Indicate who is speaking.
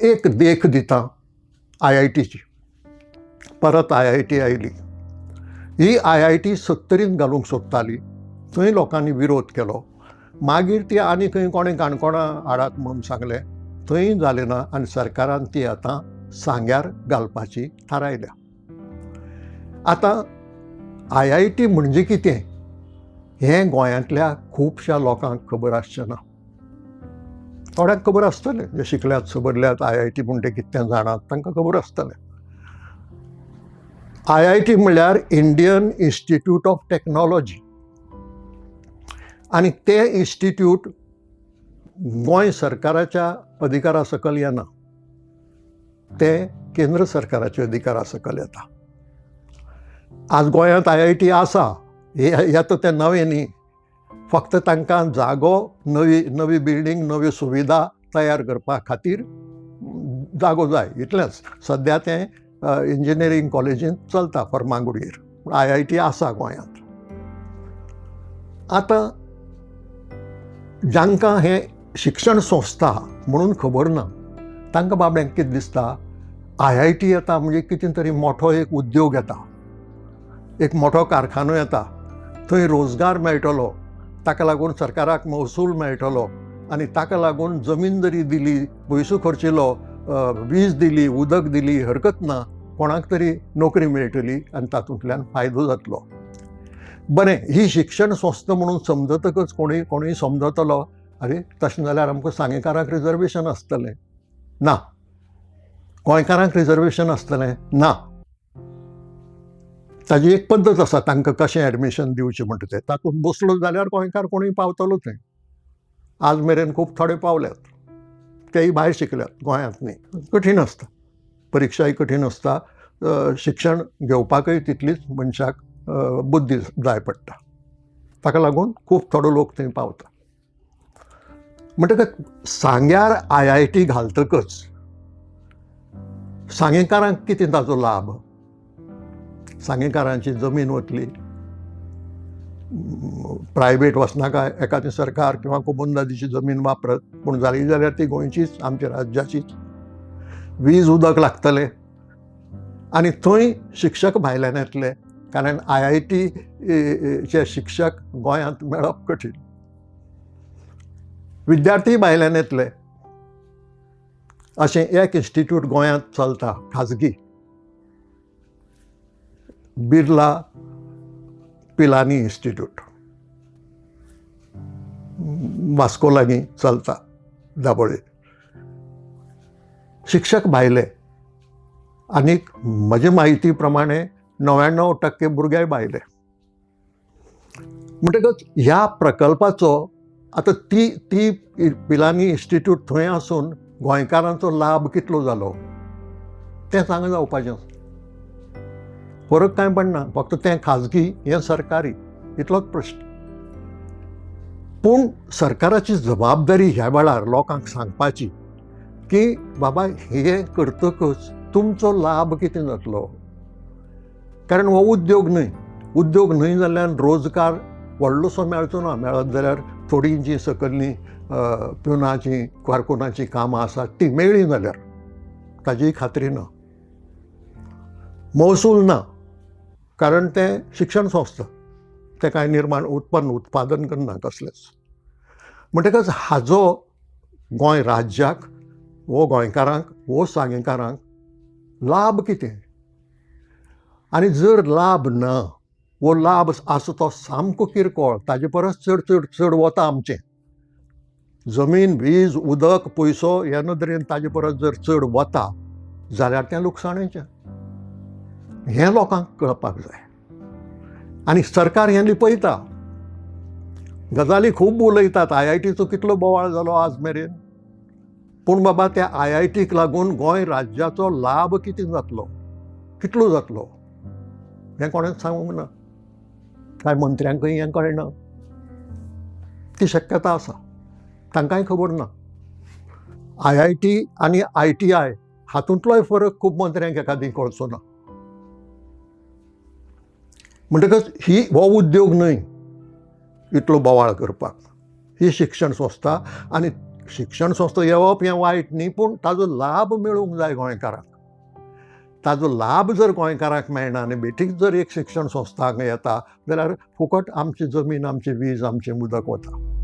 Speaker 1: एक देख दिता IITची. परत IIT आयली. ही IIT 70रीन घालूंक सोदताली. थंय लोकांनी विरोध केलो. मागीर ती आनी खंय कोणें काणकोणा हाडात म्हणून सांगलें. थंय जालें ना आनी सरकारान ती आतां सांग्यार घालपाची थारायल्या. आतां IIT म्हणजे कितें हें गोंयांतल्या खुबश्या लोकांक खबर आसचें ना. थोड्यांक खबर आसतलें, जे शिकल्यात सबरल्यात IIT म्हणटा कितें तें जाणात, तांकां खबर आसतलें. IIT म्हणल्यार इंडियन इन्स्टिट्यूट ऑफ टेक्नॉलॉजी. आनी तें इन्स्टिट्यूट गोंय सरकाराच्या अधिकारा सकयल येना, तें केंद्र सरकाराच्या अधिकारा सकयल येता. आज गोंयांत IIT आसा, येता तें नवें न्ही. फक्त तांकां जागो, नवी बिल्डींग, नव्यो सुविधा तयार करपा खातीर जागो जाय, इतलेंच. सद्या तें इंजिनियरींग कॉलेजींत चलता फर्मागुडयेर. IIT आसा गोंयांत. आतां जांकां हें शिक्षण संस्था म्हणून खबर ना, तांकां बाबड्यांक कितें दिसता, IIT येता म्हणजे कितें तरी मोठो एक उद्योग येता, एक मोठो कारखानो येता, थंय रोजगार मेळटलो, ताका लागून सरकाराक महसूल मेळटलो आनी ताका लागून जमीन जरी दिली, पयसो खर्चिलो, वीज दिली, उदक दिली, हरकत ना, कोणाक तरी नोकरी मेळटली आनी तातूंतल्यान फायदो जातलो. बरें, ही शिक्षण संस्था म्हणून समजतकच कोणूय समजतलो, अरे तशें जाल्यार आमकां सांगेकारांक रिजर्वेशन आसतलें. ना. गोंयकारांक रिजर्वेशन आसतलें? ना. ताजी एक पद्दत आसा तांकां कशें एडमिशन दिवचें म्हणटा तें. तातूंत बसलो जाल्यार गोंयकार कोणूय पावतलो थंय. आज मेरेन खूब थोडे पावल्यात. तेय भायर शिकल्यात, गोंयांत न्ही. कठीण आसता, परिक्षाय कठीण आसता. शिक्षण घेवपाकय तितलीच मनशाक बुद्धी जाय पडटा. ताका लागून खूब थोडो लोक थंय पावता. म्हणटकच सांग्यार IIT घालतकच सांगेकारांक कितें ताचो लाभ? सांगेकारांची जमीन वतली, प्रायवेट वचनाका, एखादी सरकार किंवा कोमुनदादीची जमीन वापरत, पूण जाली जाल्यार ती गोंयचीच, आमच्या राज्याचीच. वीज उदक लागतलें आनी थंय शिक्षक भायल्यान येतले, कारण IIT चे शिक्षक गोंयांत मेळप कठीण. विद्यार्थी भायल्यान येतले. अशें एक इन्स्टिट्यूट गोंयांत चलता, खाजगी, बिर्ला पिलानी इन्स्टिट्यूट, वास्को लागीं चलता, दाबोळे. शिक्षक भायले आनीक म्हजे म्हायती प्रमाणे 99% भुरगे भायले. म्हणटकच ह्या प्रकल्पाचो आतां ती पिलानी इन्स्टिट्यूट थंय आसून गोंयकारांचो लाभ कितलो जालो तें सांग जावपाचें. फरक कांय पडना, फक्त तें खाजगी, हें सरकारी, इतलोच प्रश्न. पूण सरकाराची जबाबदारी ह्या वेळार लोकांक सांगपाची की बाबा हे करतकच तुमचो लाभ कितें जातलो. कारण हो उद्योग न्हय जाल्यार रोजगार व्हडलोसो मेळचो ना. मेळत जाल्यार थोडीं जीं सकयलीं प्युनाची, कारकुनाची कामां आसात ती मेळ्ळी जाल्यार ताजी खात्री ना. महसूल ना, कारण तें शिक्षण संस्था, तें कांय उत्पादन करना कसलेंच. म्हणटकच हाजो गोंय राज्याक, वो गोंयकारांक, वो सांगेकारांक लाभ कितें? आनी जर लाभ ना, वो लाभ आसा तो सामको किरकोळ, ताजे परस चड वता आमचें. जमीन, वीज, उदक, पयसो ह्या नदरेन ताजे परस जर चड वता जाल्यार तें लुकसाणेचें. हें लोकांक कळपाक जाय. आनी सरकार हें लिपयता. गजाली खूब उलयतात, IITचो कितलो बोवाळ जालो आज मेरेन. पूण बाबा त्या IITक लागून गोंय राज्याचो लाभ कितें जातलो, कितलो जातलो हें कोणेंच सांगूंक ना. कांय मंत्र्यांकय हें कळना. ती शक्यता आसा, तांकांय खबर ना. IIT आनी ITI हातूंतलोय फरक खूब मंत्र्यांक एखादी कळचो ना. म्हणटकच हो उद्योग न्हय इतलो बोवाळ करपाक. ही शिक्षण संस्था, आनी शिक्षण संस्था येवप हें वायट न्ही, पूण ताजो लाभ मेळूंक जाय गोंयकारांक. ताजो लाभ जर गोंयकारांक मेळना आनी बेठीक जर एक शिक्षण संस्था हांगा येता जाल्यार फुकट आमची जमीन, आमची वीज, आमचें उदक वता.